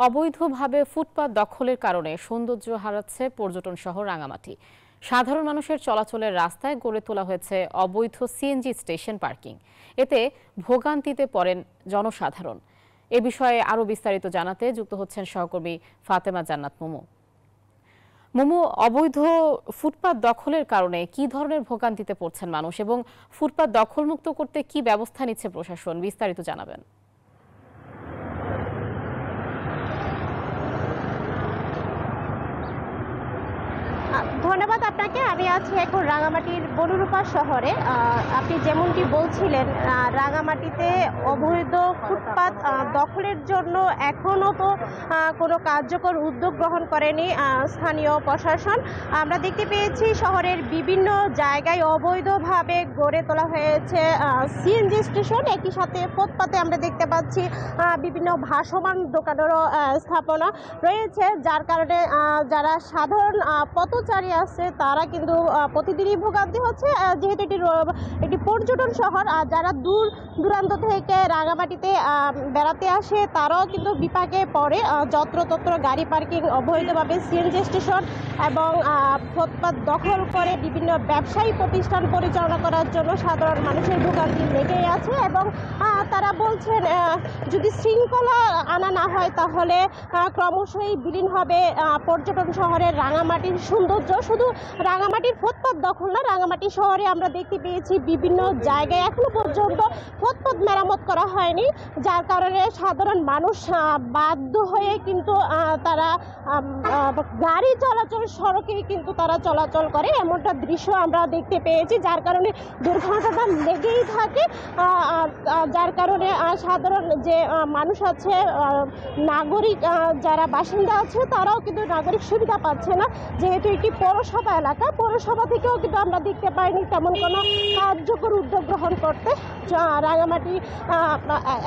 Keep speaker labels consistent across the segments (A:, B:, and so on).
A: অবৈধভাবে ফুটপাত দখলের কারণে সৌন্দর্য হারাচ্ছে পর্যটন শহর রাঙামাটি। সাধারণ মানুষের চলাচলের রাস্তায় গড়ে তোলা হয়েছে অবৈধ সিএনজি স্টেশন পার্কিং। এতে ভোগান্তিতে পড়েন জনসাধারণ। এ বিষয়ে আরও বিস্তারিত জানাতে যুক্ত হচ্ছেন সহকর্মী ফাতেমা জান্নাত মুমু। মুমু, অবৈধ ফুটপাত দখলের কারণে কি ধরনের ভোগান্তিতে পড়ছেন মানুষ এবং ফুটপাত দখলমুক্ত করতে কি ব্যবস্থা নিচ্ছে প্রশাসন, বিস্তারিত জানাবেন।
B: ধন্যবাদ আপনাকে। আমি আছি এখন রাঙামাটির বনরূপা শহরে। আপনি যেমনটি বলছিলেন, রাঙামাটিতে অবৈধ ফুটপাত দখলের জন্য এখনও তো কোনো কার্যকর উদ্যোগ গ্রহণ করেনি স্থানীয় প্রশাসন। আমরা দেখতে পেয়েছি শহরের বিভিন্ন জায়গায় অবৈধভাবে গড়ে তোলা হয়েছে সিএনজি স্টেশন। একই সাথে ফুটপাতে আমরা দেখতে পাচ্ছি বিভিন্ন ভাসমান দোকানেরও স্থাপনা রয়েছে, যার কারণে যারা সাধারণ পথচারী আছে তারা কিন্তু প্রতিদিনই ভোগান্তি হচ্ছে। যেহেতু এটি পর্যটন শহর, যারা দূর দূরান্ত থেকে রাঙামাটিতে বেড়াতে আসে তারাও কিন্তু বিপাকে পড়ে। যত্রতত্র গাড়ি পার্কিং, অবৈধভাবে সিএনজি স্টেশন এবং ফুটপাত দখল করে বিভিন্ন ব্যবসায়ী প্রতিষ্ঠান পরিচালনা করার জন্য সাধারণ মানুষের ভোগান্তি লেগেই আছে। এবং তারা বলছেন যদি শৃঙ্খলা আনা না হয় তাহলে ক্রমশই বিলীন হবে পর্যটন শহরের রাঙামাটির সৌন্দর্য। শুধু রাঙামাটির ফুটপাত দখল না, রাঙামাটি শহরে আমরা দেখতে পেয়েছি বিভিন্ন জায়গায় এখনো পর্যন্ত ফুটপাত মেরামত করা হয়নি, যার কারণে সাধারণ মানুষ বাধ্য হয়ে কিন্তু তারা গাড়ি চলাচল সড়কে কিন্তু তারা চলাচল করে, এমনটা দৃশ্য আমরা দেখতে পেয়েছি, যার কারণে দুর্ঘটনা লেগেই থাকে। যার কারণে সাধারণ যে মানুষ আছে, নাগরিক যারা বাসিন্দা আছে তারাও কিন্তু নাগরিক সুবিধা পাচ্ছে না। যেহেতু এটি পৌরসভা এলাকা, পৌরসভা থেকেও কিন্তু আমরা দেখতে পাইনি তেমন কোনো কার্যকর উদ্যোগ গ্রহণ করতে। রাঙামাটি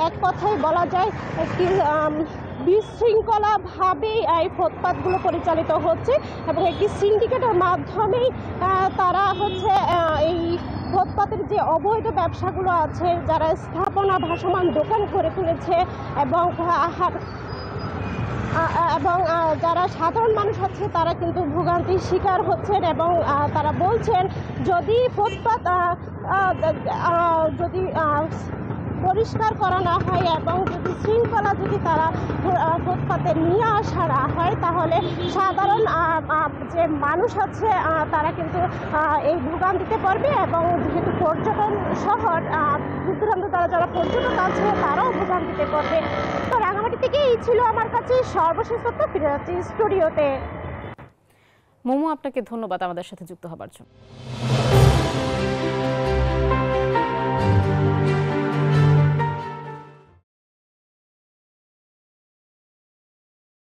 B: এক কথায় বলা যায় একটি বিশৃঙ্খলাভাবে এই ফুটপাতগুলো পরিচালিত হচ্ছে এবং একটি সিন্ডিকেটের মাধ্যমেই তারা হচ্ছে এই ফুটপাতের যে অবৈধ ব্যবসাগুলো আছে, যারা স্থাপনা ভাসমান দোকান করে তুলেছে এবং যারা সাধারণ মানুষ আছে তারা কিন্তু ভোগান্তির শিকার হচ্ছেন। এবং তারা বলছেন যদি ফুটপাত যদি পরিষ্কার করা না হয় এবং যদি শৃঙ্খলা যদি তারা ফুটপাতে নিয়ে আসা না হয় তাহলে সাধারণ যে মানুষ আছে তারা কিন্তু এই ভোগান্তিতে পড়বে। এবং যেহেতু পর্যটন শহর, দূর দূরান্ত তারা যারা পর্যটক আছে তারাও ভোগান্তিতে পড়বে। তো রাঙামাটি থেকে এই ছিল আমার কাছে সর্বশেষ তথ্য। ফিরে যাচ্ছি স্টুডিওতে।
A: মোমো, আপনাকে ধন্যবাদ আমাদের সাথে যুক্ত হবার জন্য।